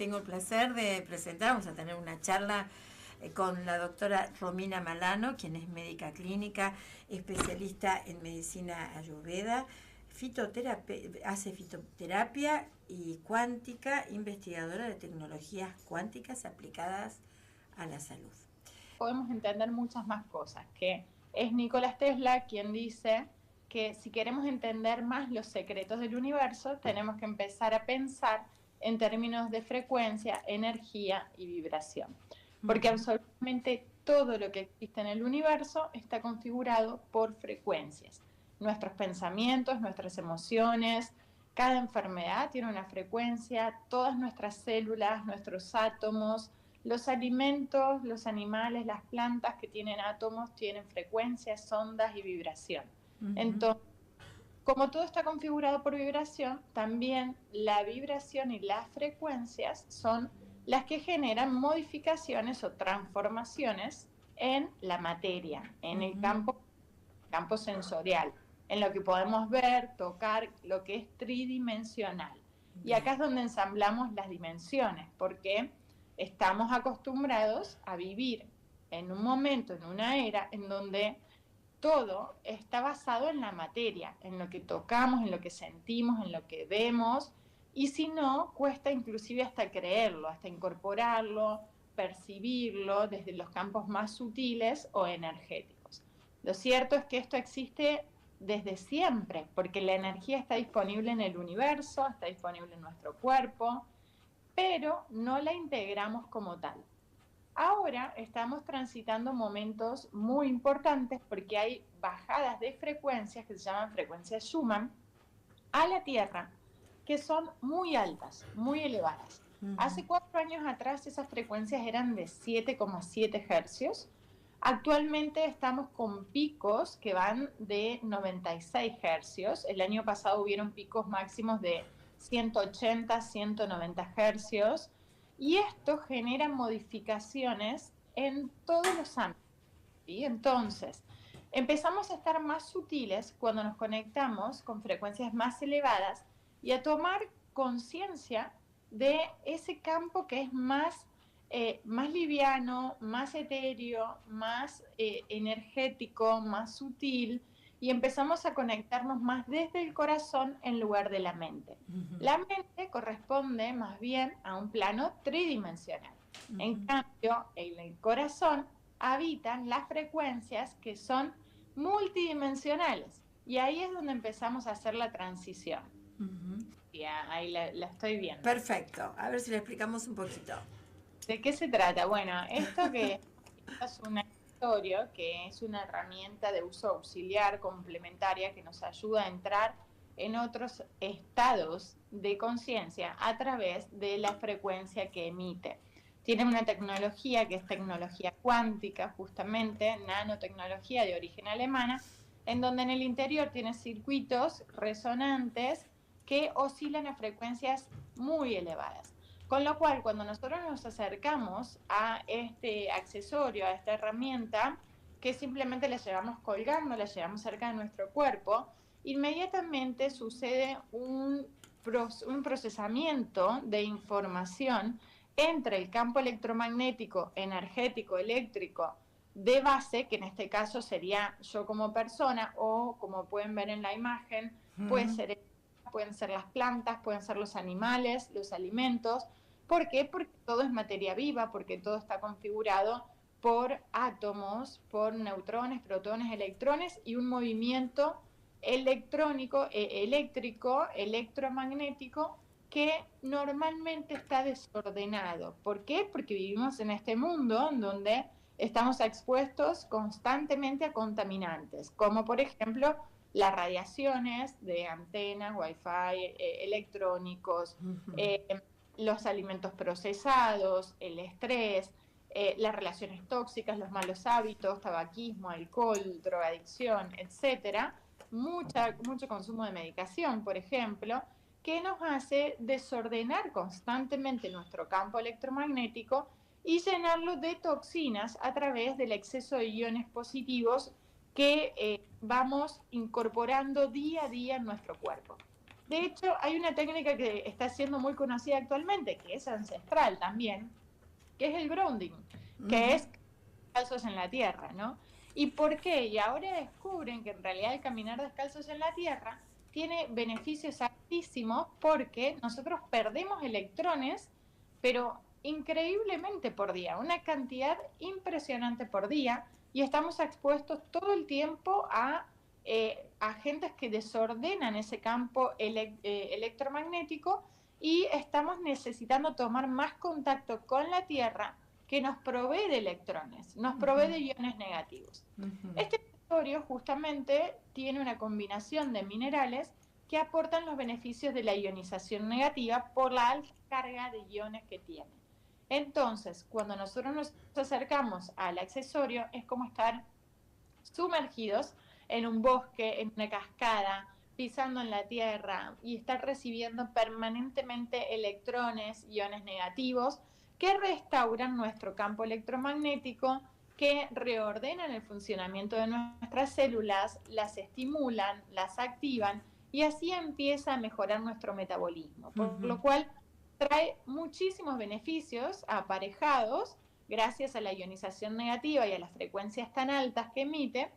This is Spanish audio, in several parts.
tengo el placer de presentar, vamos a tener una charla con la doctora Romina Malano, quien es médica clínica, especialista en medicina ayurveda, hace fitoterapia y cuántica, investigadora de tecnologías cuánticas aplicadas a la salud. Podemos entender muchas más cosas, que es Nikola Tesla quien dice que si queremos entender más los secretos del universo, tenemos que empezar a pensar en términos de frecuencia, energía y vibración. Porque absolutamente todo lo que existe en el universo está configurado por frecuencias. Nuestros pensamientos, nuestras emociones, cada enfermedad tiene una frecuencia, todas nuestras células, nuestros átomos, los alimentos, los animales, las plantas que tienen átomos tienen frecuencias, ondas y vibración. Entonces, como todo está configurado por vibración, también la vibración y las frecuencias son las que generan modificaciones o transformaciones en la materia, en el campo sensorial, en lo que podemos ver, tocar, lo que es tridimensional. Y acá es donde ensamblamos las dimensiones, porque estamos acostumbrados a vivir en un momento, en una era, en donde todo está basado en la materia, en lo que tocamos, en lo que sentimos, en lo que vemos, y si no, cuesta inclusive hasta creerlo, hasta incorporarlo, percibirlo desde los campos más sutiles o energéticos. Lo cierto es que esto existe desde siempre, porque la energía está disponible en el universo, está disponible en nuestro cuerpo, pero no la integramos como tal. Ahora estamos transitando momentos muy importantes porque hay bajadas de frecuencias que se llaman frecuencias Schumann a la Tierra que son muy altas, muy elevadas. Hace 4 años atrás esas frecuencias eran de 7,7 hercios. Actualmente estamos con picos que van de 96 hercios. El año pasado hubieron picos máximos de 180, 190 hercios. Y esto genera modificaciones en todos los ámbitos, ¿sí? Entonces, empezamos a estar más sutiles cuando nos conectamos con frecuencias más elevadas y a tomar conciencia de ese campo que es más liviano, más etéreo, más energético, más sutil, y empezamos a conectarnos más desde el corazón en lugar de la mente. La mente corresponde más bien a un plano tridimensional. En cambio, en el corazón habitan las frecuencias que son multidimensionales. Y ahí es donde empezamos a hacer la transición. Y ahí la estoy viendo. Perfecto. A ver si le explicamos un poquito. ¿De qué se trata? Bueno, esto es un accesorio que es una herramienta de uso auxiliar complementaria que nos ayuda a entrar en otros estados de conciencia a través de la frecuencia que emite. Tiene una tecnología que es tecnología cuántica, justamente, nanotecnología de origen alemana, en donde en el interior tiene circuitos resonantes que oscilan a frecuencias muy elevadas. Con lo cual, cuando nosotros nos acercamos a este accesorio, a esta herramienta, que simplemente la llevamos colgando, la llevamos cerca de nuestro cuerpo, inmediatamente sucede un procesamiento de información entre el campo electromagnético, energético, eléctrico de base, que en este caso sería yo como persona, o como pueden ver en la imagen, pueden ser las plantas, pueden ser los animales, los alimentos. ¿Por qué? Porque todo es materia viva, porque todo está configurado por átomos, por neutrones, protones, electrones y un movimiento electrónico, eléctrico, electromagnético que normalmente está desordenado. ¿Por qué? Porque vivimos en este mundo en donde estamos expuestos constantemente a contaminantes, como por ejemplo las radiaciones de antenas, wifi, electrónicos, los alimentos procesados, el estrés, las relaciones tóxicas, los malos hábitos, tabaquismo, alcohol, drogadicción, etcétera, mucho consumo de medicación, por ejemplo, que nos hace desordenar constantemente nuestro campo electromagnético y llenarlo de toxinas a través del exceso de iones positivos que vamos incorporando día a día en nuestro cuerpo. De hecho, hay una técnica que está siendo muy conocida actualmente, que es ancestral también, que es el grounding, que es descalzos en la tierra, ¿no? ¿Y por qué? Y ahora descubren que en realidad el caminar descalzos en la tierra tiene beneficios altísimos porque nosotros perdemos electrones, pero increíblemente por día, una cantidad impresionante por día, y estamos expuestos todo el tiempo a agentes que desordenan ese campo electromagnético, y estamos necesitando tomar más contacto con la Tierra, que nos provee de electrones, nos provee de iones negativos. Este accesorio justamente tiene una combinación de minerales que aportan los beneficios de la ionización negativa por la alta carga de iones que tiene. Entonces, cuando nosotros nos acercamos al accesorio, es como estar sumergidos en un bosque, en una cascada, pisando en la tierra, y estar recibiendo permanentemente electrones, iones negativos, que restauran nuestro campo electromagnético, que reordenan el funcionamiento de nuestras células, las estimulan, las activan, y así empieza a mejorar nuestro metabolismo. Por lo cual trae muchísimos beneficios aparejados gracias a la ionización negativa y a las frecuencias tan altas que emite,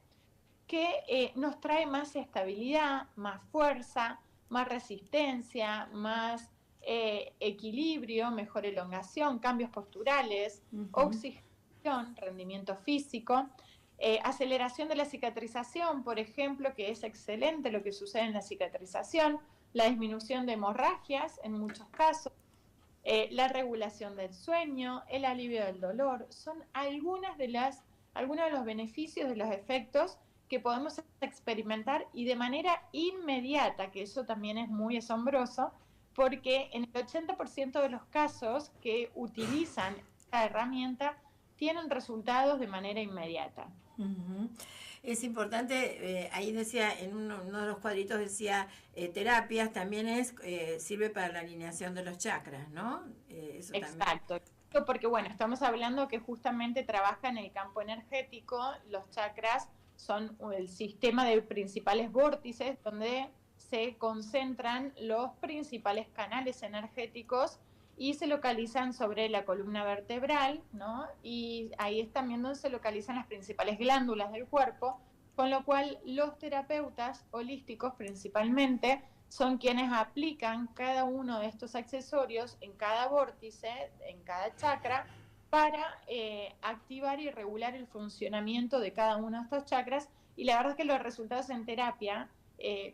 que nos trae más estabilidad, más fuerza, más resistencia, más equilibrio, mejor elongación, cambios posturales, oxigenación, rendimiento físico, aceleración de la cicatrización, por ejemplo, que es excelente lo que sucede en la cicatrización, la disminución de hemorragias en muchos casos, la regulación del sueño, el alivio del dolor, son algunos de los beneficios, de los efectos que podemos experimentar, y de manera inmediata, que eso también es muy asombroso, porque en el 80% de los casos que utilizan esta herramienta tienen resultados de manera inmediata. Es importante, ahí decía, en uno de los cuadritos decía terapias, también sirve para la alineación de los chakras, ¿no? Eso exacto, también. Porque bueno, estamos hablando que justamente trabaja en el campo energético. Los chakras son el sistema de principales vórtices donde se concentran los principales canales energéticos y se localizan sobre la columna vertebral, ¿no? Y ahí es también donde se localizan las principales glándulas del cuerpo, con lo cual los terapeutas holísticos principalmente son quienes aplican cada uno de estos accesorios en cada vórtice, en cada chakra, para activar y regular el funcionamiento de cada uno de estos chakras. Y la verdad es que los resultados en terapia,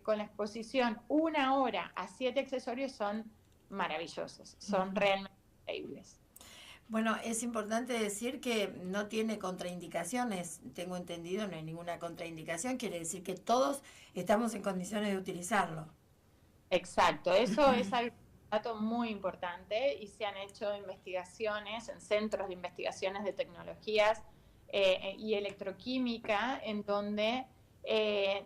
con la exposición 1 hora a 7 accesorios, son maravillosos, son realmente increíbles. Bueno, es importante decir que no tiene contraindicaciones, tengo entendido, no hay ninguna contraindicación, quiere decir que todos estamos en condiciones de utilizarlo. Exacto, eso es algo, un dato muy importante, y se han hecho investigaciones en centros de investigaciones de tecnologías y electroquímica, en donde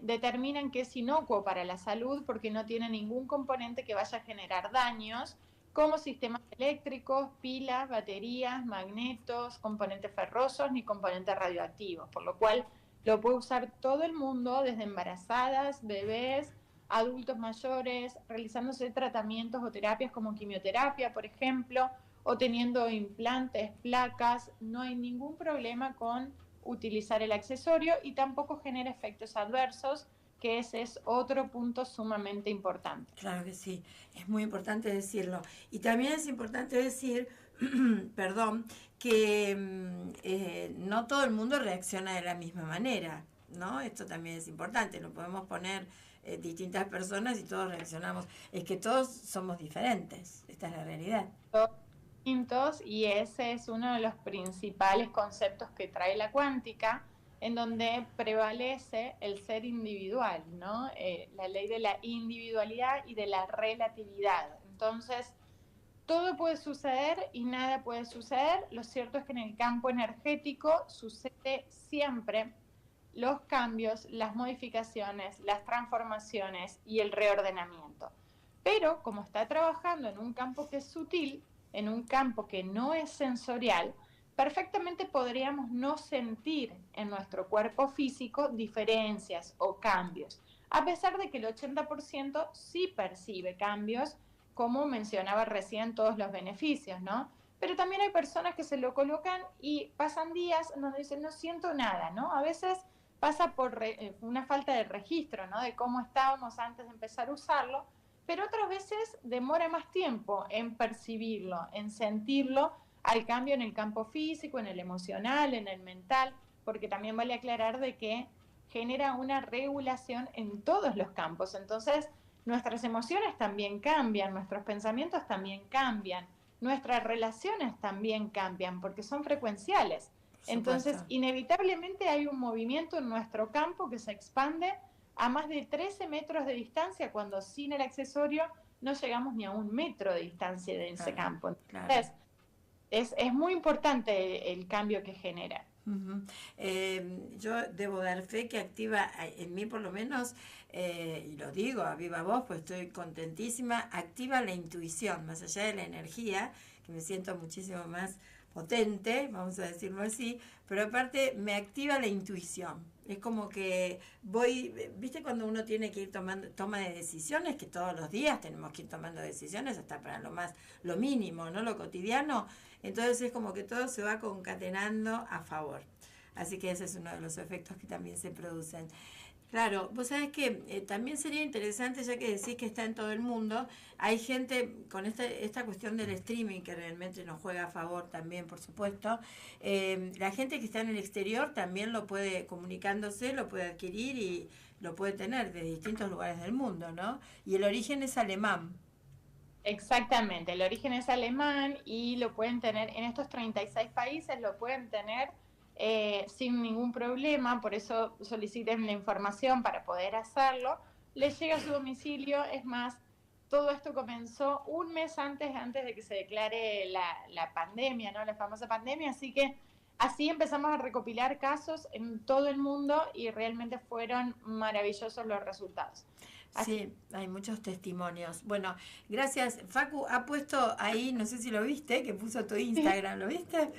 determinan que es inocuo para la salud porque no tiene ningún componente que vaya a generar daños, como sistemas eléctricos, pilas, baterías, magnetos, componentes ferrosos ni componentes radioactivos, por lo cual lo puede usar todo el mundo, desde embarazadas, bebés, adultos mayores, realizándose tratamientos o terapias como quimioterapia, por ejemplo, o teniendo implantes, placas. No hay ningún problema con utilizar el accesorio, y tampoco genera efectos adversos, que ese es otro punto sumamente importante. Claro que sí, es muy importante decirlo. Y también es importante decir, perdón, que no todo el mundo reacciona de la misma manera, ¿no? Esto también es importante, no podemos poner distintas personas y todos reaccionamos. Es que todos somos diferentes, esta es la realidad. Todos distintos, y ese es uno de los principales conceptos que trae la cuántica, en donde prevalece el ser individual, ¿no? La ley de la individualidad y de la relatividad. Entonces, todo puede suceder y nada puede suceder. Lo cierto es que en el campo energético sucede siempre los cambios, las modificaciones, las transformaciones y el reordenamiento. Pero como está trabajando en un campo que es sutil, en un campo que no es sensorial, perfectamente podríamos no sentir en nuestro cuerpo físico diferencias o cambios. a pesar de que el 80% sí percibe cambios, como mencionaba recién, todos los beneficios, ¿no? Pero también hay personas que se lo colocan y pasan días donde dicen, no siento nada, ¿no? A veces pasa por una falta de registro, ¿no? De cómo estábamos antes de empezar a usarlo, pero otras veces demora más tiempo en percibirlo, en sentirlo, al cambio en el campo físico, en el emocional, en el mental, porque también vale aclarar de que genera una regulación en todos los campos. Entonces, nuestras emociones también cambian, nuestros pensamientos también cambian, nuestras relaciones también cambian, porque son frecuenciales. Por Entonces, supuesto. inevitablemente hay un movimiento en nuestro campo que se expande a más de 13 metros de distancia, cuando sin el accesorio no llegamos ni a 1 metro de distancia de ese Claro, campo. claro. Entonces, es muy importante el cambio que genera. Ujú. Yo debo dar fe que activa en mí por lo menos, y lo digo a viva voz, pues estoy contentísima, activa la intuición, más allá de la energía, que me siento muchísimo más potente, vamos a decirlo así, pero aparte me activa la intuición. Es como que voy, viste cuando uno tiene que ir tomando, toma de decisiones, que todos los días tenemos que ir tomando decisiones, hasta para lo más, lo mínimo, ¿no? Lo cotidiano. Entonces es como que todo se va concatenando a favor. Así que ese es uno de los efectos que también se producen. Claro, vos sabés que también sería interesante, ya que decís que está en todo el mundo, hay gente con esta cuestión del streaming que realmente nos juega a favor también, por supuesto. La gente que está en el exterior también lo puede, comunicándose, lo puede adquirir y lo puede tener de distintos lugares del mundo, ¿no? Y el origen es alemán. Exactamente, el origen es alemán y lo pueden tener en estos 36 países, lo pueden tener sin ningún problema, por eso soliciten la información para poder hacerlo. Les llega a su domicilio, es más, todo esto comenzó un mes antes de que se declare la pandemia, ¿no? La famosa pandemia, así que así empezamos a recopilar casos en todo el mundo y realmente fueron maravillosos los resultados. Así Sí, hay muchos testimonios. Bueno, gracias. Facu ha puesto ahí, no sé si lo viste, que puso tu Instagram, ¿lo viste?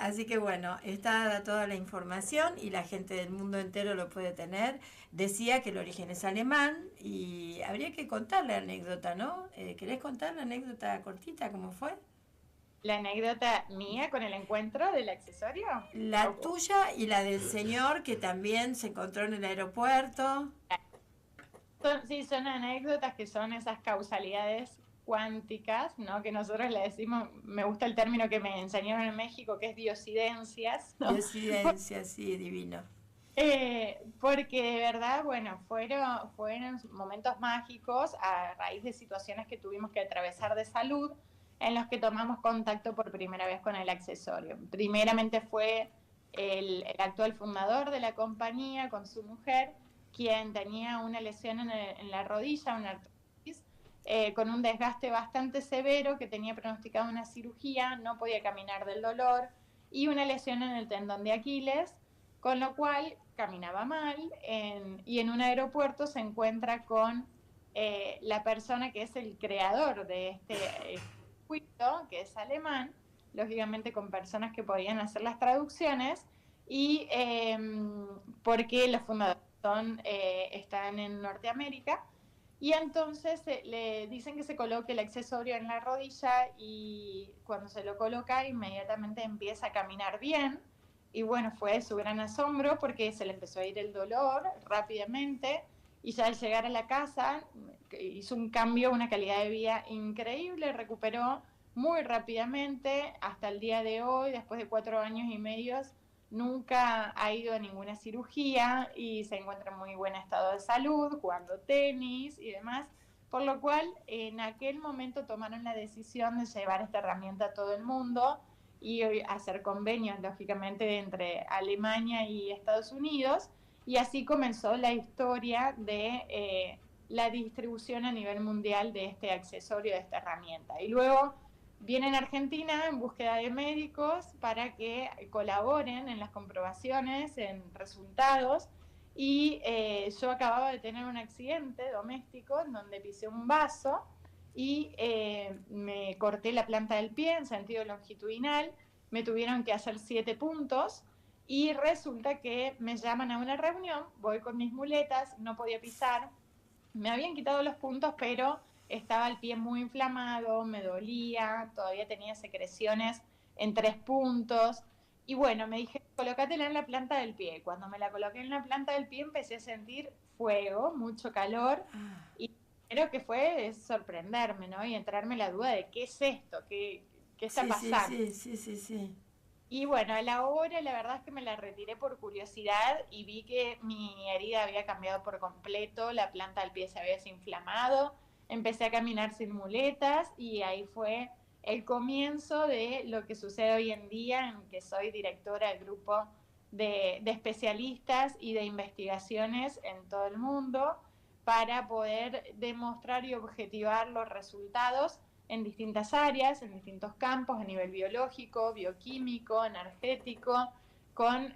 Así que bueno, está dada toda la información y la gente del mundo entero lo puede tener. Decía que el origen es alemán y habría que contar la anécdota, ¿no? ¿Querés contar la anécdota cortita, cómo fue? la anécdota mía con el encuentro del accesorio. La tuya y la del señor que también se encontró en el aeropuerto. Sí, son anécdotas que son esas causalidades cuánticas, ¿no? Que nosotros le decimos, me gusta el término que me enseñaron en México, que es diosidencias, ¿no? Diosidencia, sí, divino. Porque de verdad, bueno, fueron momentos mágicos a raíz de situaciones que tuvimos que atravesar de salud, en los que tomamos contacto por primera vez con el accesorio. Primeramente fue el actual fundador de la compañía con su mujer, quien tenía una lesión en la rodilla, una artritis, con un desgaste bastante severo, que tenía pronosticado una cirugía, no podía caminar del dolor, y una lesión en el tendón de Aquiles, con lo cual caminaba mal y en un aeropuerto se encuentra con la persona que es el creador de este circuito, que es alemán, lógicamente con personas que podían hacer las traducciones, y porque los fundadores están en Norteamérica, y entonces le dicen que se coloque el accesorio en la rodilla, y cuando se lo coloca inmediatamente empieza a caminar bien. Y bueno, fue su gran asombro porque se le empezó a ir el dolor rápidamente, y ya al llegar a la casa hizo un cambio, una calidad de vida increíble, recuperó muy rápidamente hasta el día de hoy, después de 4 años y medio, nunca ha ido a ninguna cirugía y se encuentra en muy buen estado de salud, jugando tenis y demás, por lo cual en aquel momento tomaron la decisión de llevar esta herramienta a todo el mundo y hacer convenios, lógicamente, entre Alemania y Estados Unidos, y así comenzó la historia de la distribución a nivel mundial de este accesorio, de esta herramienta. Y luego viene en Argentina en búsqueda de médicos para que colaboren en las comprobaciones, en resultados, y yo acababa de tener un accidente doméstico en donde pisé un vaso y me corté la planta del pie en sentido longitudinal, me tuvieron que hacer 7 puntos, Y resulta que me llaman a una reunión, voy con mis muletas, no podía pisar, me habían quitado los puntos, pero estaba el pie muy inflamado, me dolía, todavía tenía secreciones en 3 puntos. Y bueno, me dije, colócatela en la planta del pie. Cuando me la coloqué en la planta del pie empecé a sentir fuego, mucho calor, Ah, y creo que fue sorprenderme, ¿no? Y entrarme la duda de qué es esto, qué está sí, sí, pasando. sí, sí, sí, sí. Y bueno, a la hora la verdad es que me la retiré por curiosidad y vi que mi herida había cambiado por completo, la planta del pie se había desinflamado, empecé a caminar sin muletas y ahí fue el comienzo de lo que sucede hoy en día, en que soy directora del grupo de especialistas y de investigaciones en todo el mundo para poder demostrar y objetivar los resultados en distintas áreas, en distintos campos, a nivel biológico, bioquímico, energético, con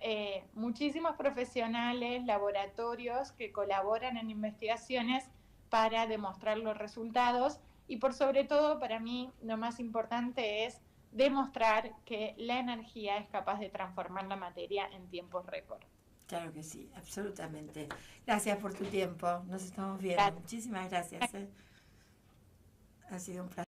muchísimos profesionales, laboratorios que colaboran en investigaciones para demostrar los resultados y por sobre todo para mí lo más importante es demostrar que la energía es capaz de transformar la materia en tiempos récord. Claro que sí, absolutamente. Gracias por tu tiempo. Nos estamos viendo. Muchísimas gracias. Ha sido un placer.